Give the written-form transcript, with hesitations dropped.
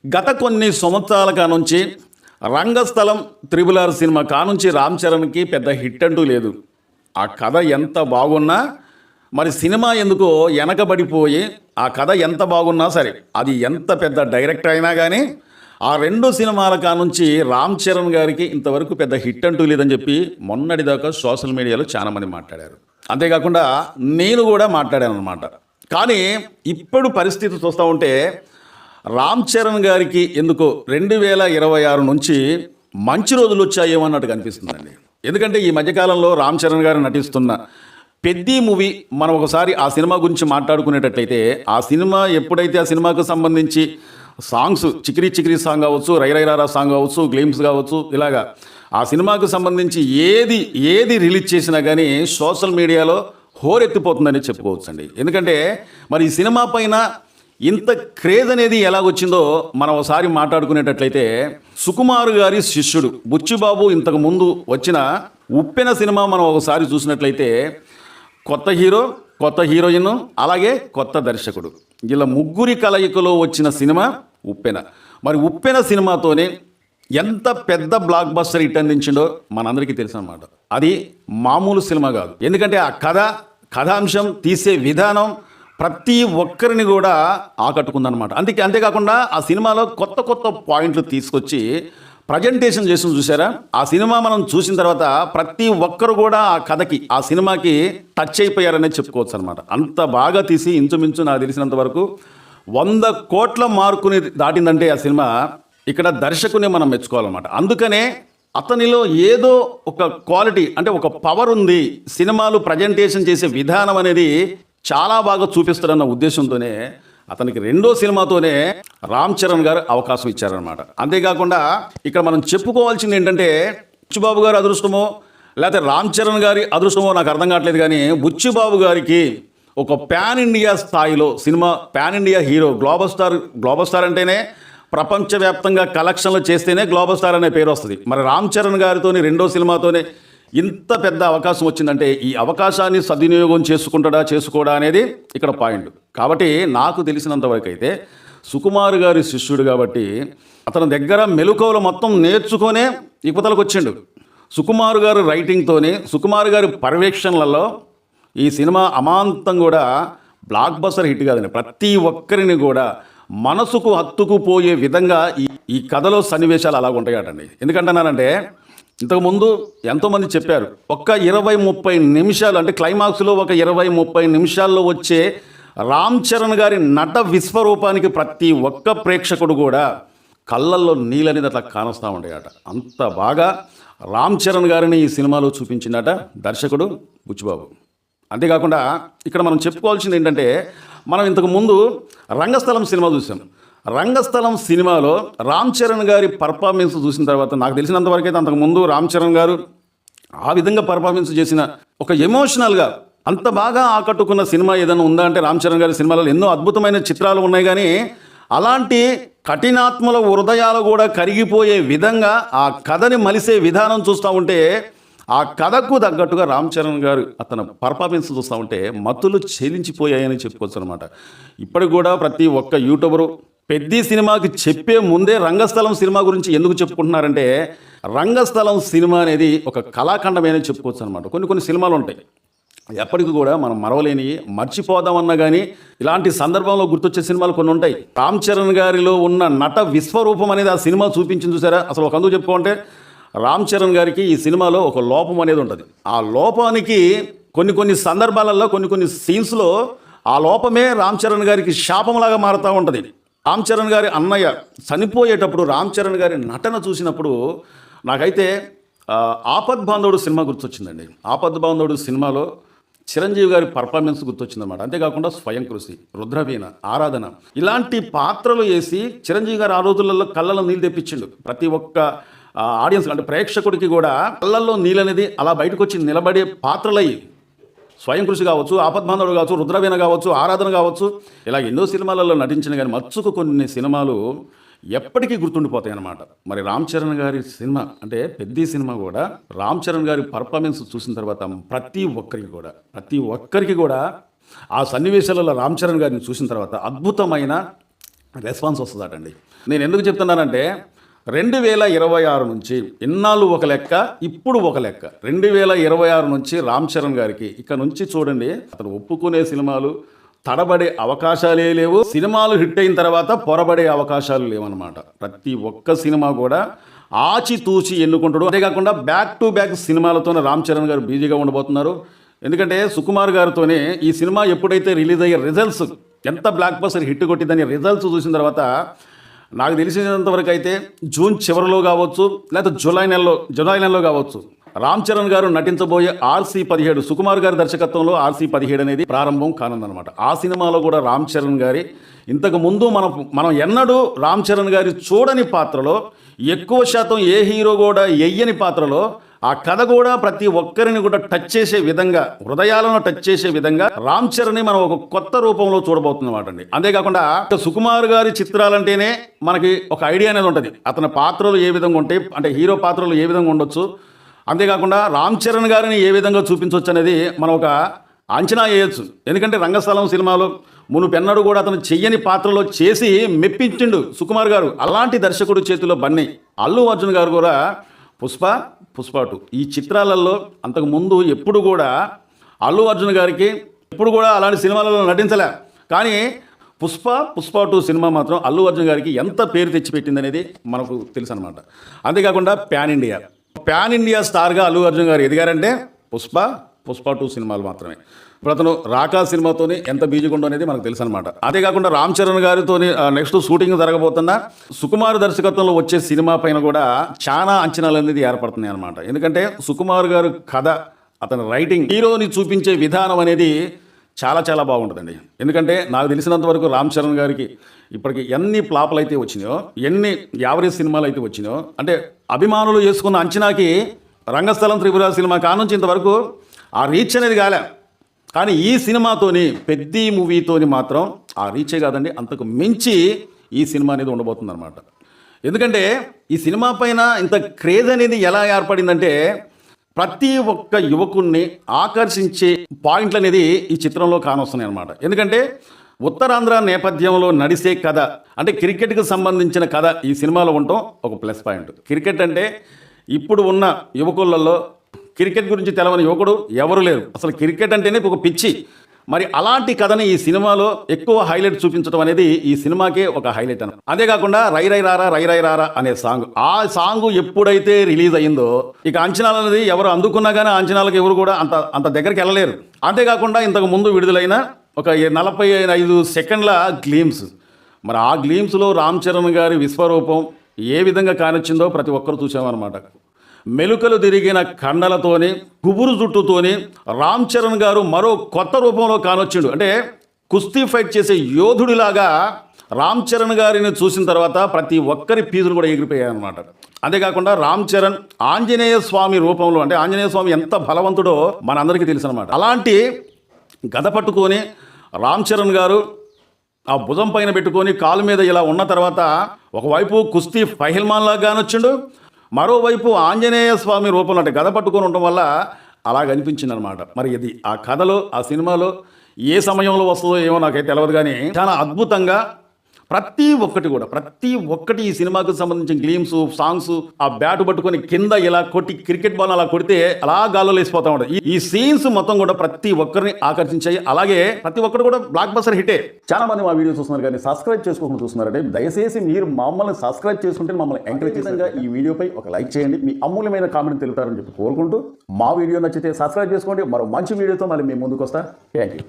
గత కొన్ని సంవత్సరాల కానుంచి రంగస్థలం త్రిబుల్ ఆర్ సినిమా కానుంచి రామ్ చరణ్కి పెద్ద హిట్ అంటూ లేదు. ఆ కథ ఎంత బాగున్నా మరి సినిమా ఎందుకో వెనకబడిపోయి ఆ కథ ఎంత బాగున్నా సరే అది ఎంత పెద్ద డైరెక్టర్ అయినా కానీ ఆ రెండు సినిమాల కానుంచి రామ్ చరణ్ గారికి ఇంతవరకు పెద్ద హిట్ అంటూ లేదని చెప్పి మొన్నటిదాకా సోషల్ మీడియాలో చాలామంది మాట్లాడారు. అంతేకాకుండా నేను కూడా మాట్లాడాను అనమాట. కానీ ఇప్పుడు పరిస్థితి చూస్తూ ఉంటే రామ్ చరణ్ గారికి ఎందుకో 2026 నుంచి మంచి రోజులు వచ్చాయేమో అన్నట్టు కనిపిస్తుందండి. ఎందుకంటే ఈ మధ్యకాలంలో రామ్ చరణ్ గారు నటిస్తున్న పెద్ది మూవీ మనం ఒకసారి ఆ సినిమా గురించి మాట్లాడుకునేటట్లయితే ఆ సినిమా ఎప్పుడైతే ఆ సినిమాకు సంబంధించి సాంగ్స్ చికిరి చికిరి సాంగ్ కావచ్చు, రైరైరారా సాంగ్ కావచ్చు, గ్లేమ్స్ కావచ్చు, ఇలాగా ఆ సినిమాకు సంబంధించి ఏది రిలీజ్ చేసినా కానీ సోషల్ మీడియాలో హోరెత్తిపోతుందని చెప్పుకోవచ్చు అండి. ఎందుకంటే మరి ఈ సినిమా పైన ఇంత క్రేజ్ అనేది ఎలాగొచ్చిందో మనం ఒకసారి మాట్లాడుకునేటట్లయితే సుకుమార్ గారి శిష్యుడు బుచ్చిబాబు ఇంతకు ముందు వచ్చిన ఉప్పెన సినిమా మనం ఒకసారి చూసినట్లయితే కొత్త హీరో, కొత్త హీరోయిన్, అలాగే కొత్త దర్శకుడు, ఇలా ముగ్గురి కలయికలో వచ్చిన సినిమా ఉప్పెన. మరి ఉప్పెన సినిమాతోనే ఎంత పెద్ద బ్లాక్ బస్టర్ హిట్ అందించిండో మనందరికీ తెలుసు అన్నమాట. అది మామూలు సినిమా కాదు. ఎందుకంటే ఆ కథాంశం తీసే విధానం ప్రతి ఒక్కరిని కూడా ఆకట్టుకుందనమాట. అంతేకాకుండా ఆ సినిమాలో కొత్త కొత్త పాయింట్లు తీసుకొచ్చి ప్రజెంటేషన్ చేసిన చూసారా. ఆ సినిమా మనం చూసిన తర్వాత ప్రతి ఒక్కరు కూడా ఆ కథకి, ఆ సినిమాకి టచ్ అయిపోయారనే చెప్పుకోవచ్చు అనమాట. అంత బాగా తీసి ఇంచుమించు నాకు తెలిసినంత వరకు 100 కోట్ల మార్కుని దాటిందంటే ఆ సినిమా ఇక్కడ దర్శకుని మనం మెచ్చుకోవాలన్నమాట. అందుకనే అతనిలో ఏదో ఒక క్వాలిటీ, అంటే ఒక పవర్ ఉంది, సినిమాలు ప్రజెంటేషన్ చేసే విధానం అనేది చాలా బాగా చూపిస్తారన్న ఉద్దేశంతోనే అతనికి రెండో సినిమాతోనే రామ్ చరణ్ గారు అవకాశం ఇచ్చారనమాట. అంతేకాకుండా ఇక్కడ మనం చెప్పుకోవాల్సింది ఏంటంటే బుచ్చిబాబు గారి అదృష్టమో లేకపోతే రామ్ చరణ్ గారి అదృష్టమో నాకు అర్థం కావట్లేదు. కానీ బుచ్చిబాబు గారికి ఒక పాన్ ఇండియా స్థాయిలో cinema, pan India hero, global star అంటేనే ప్రపంచవ్యాప్తంగా కలెక్షన్లు చేస్తేనే గ్లోబల్ స్టార్ అనే పేరు వస్తుంది. మరి రామ్ చరణ్ గారితోని రెండో సినిమాతోనే ఇంత పెద్ద అవకాశం వచ్చిందంటే ఈ అవకాశాన్ని సద్వినియోగం చేసుకోడా అనేది ఇక్కడ పాయింట్. కాబట్టి నాకు తెలిసినంతవరకు అయితే సుకుమార్ గారి శిష్యుడు కాబట్టి అతని దగ్గర మెలకువలు మొత్తం నేర్చుకొనే ఇపతలకు వచ్చిండు. సుకుమార్ గారు రైటింగ్తోనే, సుకుమార్ గారి పర్యవేక్షణలలో ఈ సినిమా అమాంతం కూడా బ్లాక్ బస్టర్ హిట్ కాదండి. ప్రతి ఒక్కరిని కూడా మనసుకు హత్తుకుపోయే విధంగా ఈ కథలో సన్నివేశాలు అలాగ ఉంటాయటండి. ఎందుకంటున్నానంటే ఇంతకుముందు ఎంతోమంది చెప్పారు, ఒక్క 20-30 నిమిషాలు అంటే క్లైమాక్స్లో ఒక 20-30 నిమిషాల్లో వచ్చే రామ్ చరణ్ గారి నట విశ్వరూపానికి ప్రతి ఒక్క ప్రేక్షకుడు కూడా కళ్ళల్లో నీళ్ళనేది అట్లా కానొస్తూ ఉండేట. అంత బాగా రామ్ చరణ్ గారిని ఈ సినిమాలో చూపించిందట దర్శకుడు బుచ్చిబాబు. అంతేకాకుండా ఇక్కడ మనం చెప్పుకోవాల్సింది ఏంటంటే మనం ఇంతకుముందు రంగస్థలం సినిమా చూసాం. రంగస్థలం సినిమాలో రామ్ చరణ్ గారి పర్ఫార్మెన్స్ చూసిన తర్వాత నాకు తెలిసినంతవరకు అయితే అంతకుముందు రామ్ చరణ్ గారు ఆ విధంగా పర్ఫార్మెన్స్ చేసిన ఒక ఎమోషనల్గా అంత బాగా ఆకట్టుకున్న సినిమా ఏదైనా ఉందా అంటే రామ్ చరణ్ గారి సినిమాలో ఎన్నో అద్భుతమైన చిత్రాలు ఉన్నాయి. కానీ అలాంటి కఠినాత్మల హృదయాలు కూడా కరిగిపోయే విధంగా ఆ కథని మలిసే విధానం చూస్తూ ఉంటే ఆ కథకు తగ్గట్టుగా రామ్ చరణ్ గారు అతను పర్ఫార్మెన్స్ చూస్తూ ఉంటే మత్తులు చెలించిపోయాయని చెప్పుకోవచ్చు అనమాట. ఇప్పటికి కూడా ప్రతి ఒక్క యూట్యూబరు పెద్ద సినిమాకి చెప్పే ముందే రంగస్థలం సినిమా గురించి ఎందుకు చెప్పుకుంటున్నారంటే రంగస్థలం సినిమా అనేది ఒక కళాఖండమేనే చెప్పుకోవచ్చు అనమాట. కొన్ని సినిమాలు ఉంటాయి ఎప్పటికీ కూడా మనం మరవలేని, మర్చిపోదామన్నా కానీ ఇలాంటి సందర్భంలో గుర్తొచ్చే సినిమాలు కొన్ని ఉంటాయి. రామ్ చరణ్ గారిలో ఉన్న నట విశ్వరూపం అనేది ఆ సినిమా చూపించింది చూసారా. అసలు ఒక అందుకు చెప్పుకోంటే రామ్ చరణ్ గారికి ఈ సినిమాలో ఒక లోపం అనేది ఉంటుంది. ఆ లోపానికి కొన్ని సందర్భాలలో కొన్ని సీన్స్లో ఆ లోపమే రామ్ చరణ్ గారికి శాపంలాగా మారుతూ ఉంటుంది. రామ్ చరణ్ గారి అన్నయ్య చనిపోయేటప్పుడు రామ్ చరణ్ గారి నటన చూసినప్పుడు నాకైతే ఆపద్బాంధవుడు సినిమా గుర్తొచ్చిందండి. ఆపద్బాంధవుడు సినిమాలో చిరంజీవి గారి పర్ఫార్మెన్స్ గుర్తొచ్చిందన్నమాట. అంతేకాకుండా స్వయం కృషి, రుద్రవీణ, ఆరాధన ఇలాంటి పాత్రలు వేసి చిరంజీవి గారు ఆ రోజులలో కళ్ళలో నీళ్ళు తెప్పించిండు. ప్రతి ఒక్క ఆడియన్స్ అంటే ప్రేక్షకుడికి కూడా కళ్ళల్లో నీళ్ళు అనేది అలా బయటకు వచ్చి నిలబడే పాత్రలయ్యి స్వయం కృషి కావచ్చు, ఆపద్బాంధవుడు కావచ్చు, రుద్రవీణ కావచ్చు, ఆరాధన కావచ్చు, ఇలా ఎన్నో సినిమాలలో నటించిన కానీ మచ్చుకు కొన్ని సినిమాలు ఎప్పటికీ గుర్తుండిపోతాయి అన్నమాట. మరి రామ్ చరణ్ గారి సినిమా అంటే పెద్ద సినిమా కూడా రామ్ చరణ్ గారి పర్ఫార్మెన్స్ చూసిన తర్వాత ప్రతి ఒక్కరికి కూడా ఆ సన్నివేశాలలో రామ్ చరణ్ గారిని చూసిన తర్వాత అద్భుతమైన రెస్పాన్స్ వస్తుందటండి. నేను ఎందుకు చెప్తున్నానంటే 2026 నుంచి ఇన్నాళ్ళు ఒక లెక్క, ఇప్పుడు ఒక లెక్క. 2026 నుంచి రామ్ చరణ్ గారికి ఇక నుంచి చూడండి, అతను ఒప్పుకునే సినిమాలు తడబడే అవకాశాలే లేవు. సినిమాలు హిట్ అయిన తర్వాత పొరబడే అవకాశాలు లేవన్నమాట. ప్రతి ఒక్క సినిమా కూడా ఆచితూచి ఎన్నుకుంటాడు. అంతేకాకుండా బ్యాక్ టు బ్యాక్ సినిమాలతోనే రామ్ చరణ్ గారు బిజీగా ఉండబోతున్నారు. ఎందుకంటే సుకుమార్ గారితోనే ఈ సినిమా ఎప్పుడైతే రిలీజ్ అయ్యే రిజల్ట్స్ ఎంత బ్లాక్ బస్టర్ హిట్ కొట్టిందని రిజల్ట్స్ చూసిన తర్వాత నాకు తెలిసినంతవరకు అయితే జూన్ చివరిలో కావచ్చు, లేకపోతే జూలై నెలలో కావచ్చు, రామ్ చరణ్ గారు నటించబోయే RC-17 సుకుమార్ గారి దర్శకత్వంలో RC-17 అనేది ప్రారంభం కానుందనమాట. ఆ సినిమాలో కూడా రామ్ చరణ్ గారి ఇంతకు ముందు మనం ఎన్నడూ రామ్ చరణ్ గారి చూడని పాత్రలో, ఎక్కువ శాతం ఏ హీరో కూడా వెయ్యని పాత్రలో, ఆ కథ కూడా ప్రతి ఒక్కరిని కూడా టచ్ చేసే విధంగా, హృదయాలను టచ్ చేసే విధంగా రామ్ చరణ్ని మనం ఒక కొత్త రూపంలో చూడబోతున్నమాట అండి. అంతేకాకుండా సుకుమార్ గారి చిత్రాలంటేనే మనకి ఒక ఐడియా అనేది ఉంటుంది. అతని పాత్రలు ఏ విధంగా ఉంటాయి, అంటే హీరో పాత్రలు ఏ విధంగా ఉండొచ్చు, అంతేకాకుండా రామ్ చరణ్ గారిని ఏ విధంగా చూపించవచ్చు అనేది మనం ఒక అంచనా వేయచ్చు. ఎందుకంటే రంగస్థలం సినిమాలో మునుపెన్నడూ కూడా అతను చెయ్యని పాత్రలో చేసి మెప్పించిండు సుకుమార్ గారు. అలాంటి దర్శకుడు చేతిలో బన్నీ. అల్లు అర్జున్ గారు కూడా పుష్ప 2 ఈ చిత్రాలలో అంతకు ముందు ఎప్పుడు కూడా అల్లు అర్జున్ గారికి ఎప్పుడు కూడా అలాంటి సినిమాలలో నటించలే. కానీ పుష్ప 2 సినిమా మాత్రం అల్లు అర్జున్ గారికి ఎంత పేరు తెచ్చిపెట్టింది అనేది మనకు తెలుసు అనమాట. అంతేకాకుండా ప్యాన్ ఇండియా స్టార్గా అల్లు అర్జున్ గారు ఎదిగారంటే పుష్ప 2 సినిమాలు మాత్రమే. ఇప్పుడు అతను రాకా సినిమాతోని ఎంత బీజీగా ఉండో అనేది మనకు తెలుసు అనమాట. అంతేకాకుండా రామ్ చరణ్ గారితో నెక్స్ట్ షూటింగ్ జరగబోతున్న సుకుమార్ దర్శకత్వంలో వచ్చే సినిమా పైన కూడా చాలా అంచనాలు అనేది ఏర్పడుతున్నాయి అనమాట. ఎందుకంటే సుకుమార్ గారు కథ, అతని రైటింగ్, హీరోని చూపించే విధానం అనేది చాలా చాలా బాగుంటుందండి. ఎందుకంటే నాకు తెలిసినంత వరకు రామ్ చరణ్ గారికి ఇప్పటికి ఎన్ని ఫ్లాపులు అయితే వచ్చినాయో, ఎన్ని యావరేజ్ సినిమాలు అయితే వచ్చినాయో, అంటే అభిమానులు చేసుకున్న అంచనాకి రంగస్థలం త్రిపుర సినిమా కానుంచి ఇంతవరకు ఆ రీచ్ అనేది కాలే. కానీ ఈ సినిమాతోని, పెద్ద మూవీతోని మాత్రం ఆ రీచే కాదండి, అంతకు మించి ఈ సినిమా అనేది ఉండబోతుంది అనమాట. ఎందుకంటే ఈ సినిమా పైన ఇంత క్రేజ్ అనేది ఎలా ఏర్పడిందంటే, ప్రతి ఒక్క యువకుడిని ఆకర్షించే పాయింట్లు అనేది ఈ చిత్రంలో కానొస్తున్నాయి అనమాట. ఎందుకంటే ఉత్తరాంధ్ర నేపథ్యంలో నడిసే కథ, అంటే క్రికెట్కి సంబంధించిన కథ ఈ సినిమాలో ఉండటం ఒక ప్లస్ పాయింట్. క్రికెట్ అంటే ఇప్పుడు ఉన్న యువకులలో క్రికెట్ గురించి తెలవని యువకుడు ఎవరు లేరు. అసలు క్రికెట్ అంటేనే ఒక పిచ్చి. మరి అలాంటి కథని ఈ సినిమాలో ఎక్కువ హైలైట్ చూపించడం అనేది ఈ సినిమాకే ఒక హైలైట్ అన్న. అంతేకాకుండా రై రై రారా అనే సాంగ్, ఆ సాంగ్ ఎప్పుడైతే రిలీజ్ అయ్యిందో ఇక అంచనాలు అనేది ఎవరు అందుకున్నా కానీ ఆ అంచనాలకు ఎవరు కూడా అంత దగ్గరికి వెళ్ళలేరు. అంతేకాకుండా ఇంతకు ముందు విడుదలైన ఒక 45 సెకండ్ల గ్లీమ్స్, మరి ఆ గ్లీమ్స్లో రామ్ చరణ్ గారి విశ్వరూపం ఏ విధంగా కానొచ్చిందో ప్రతి ఒక్కరు చూసామన్నమాట. మెలుకలు తిరిగిన కండలతోని, గుబురు జుట్టుతోని రామ్ చరణ్ గారు మరో కొత్త రూపంలో కానొచ్చిండు. అంటే కుస్తీ ఫైట్ చేసే యోధుడిలాగా రామ్ చరణ్ గారిని చూసిన తర్వాత ప్రతి ఒక్కరి ఫీజులు కూడా ఎగిరిపోయాయి అన్నమాట. అంతేకాకుండా రామ్ చరణ్ ఆంజనేయ స్వామి రూపంలో, అంటే ఆంజనేయ స్వామి ఎంత బలవంతుడో మనందరికీ తెలుసు అనమాట. అలాంటి గద పట్టుకొని రామ్ చరణ్ గారు ఆ భుజం పైన పెట్టుకొని కాలు మీద ఇలా ఉన్న తర్వాత ఒకవైపు కుస్తీ పహిల్మాన్ లాగా కానొచ్చిండు, మరోవైపు ఆంజనేయ స్వామి రూపంలో, అంటే గద పట్టుకొని ఉండటం వల్ల అలాగ అనిపించింది అనమాట. మరి ఇది ఆ కథలో, ఆ సినిమాలో ఏ సమయంలో వస్తుందో ఏమో నాకైతే తెలియదు. కానీ చాలా అద్భుతంగా ప్రతి ఒక్కటి ఈ సినిమాకు సంబంధించిన గ్లీమ్స్, సాంగ్స్, ఆ బ్యాట్ పట్టుకొని కింద ఇలా కొట్టి క్రికెట్ బాల్ అలా కొడితే అలా గాల్లో లేసిపోతా ఉంటాయి. ఈ సీన్స్ మొత్తం కూడా ప్రతి ఒక్కరిని ఆకర్షించాయి. అలాగే ప్రతి ఒక్కరు కూడా బ్లాక్ బస్టర్ హిట్టే. చాలా మంది మా వీడియో చూస్తున్నారు కానీ సబ్స్క్రైబ్ చేసుకోకుండా చూస్తున్నారంటే దయచేసి మీరు మమ్మల్ని సబ్స్క్రైబ్ చేసుకుంటే మమ్మల్ని ఎంకరేజ్ చేసేందుకు ఈ వీడియోపై ఒక లైక్ చేయండి. మీ అమూల్యమైన కామెంట్ తెలుపుతారని చెప్పి కోరుకుంటూ, మా వీడియో నచ్చితే సబ్స్క్రైబ్ చేసుకోండి. మరో మంచి వీడియోతో మళ్ళీ మేము ముందుకు వస్తా. Thank you.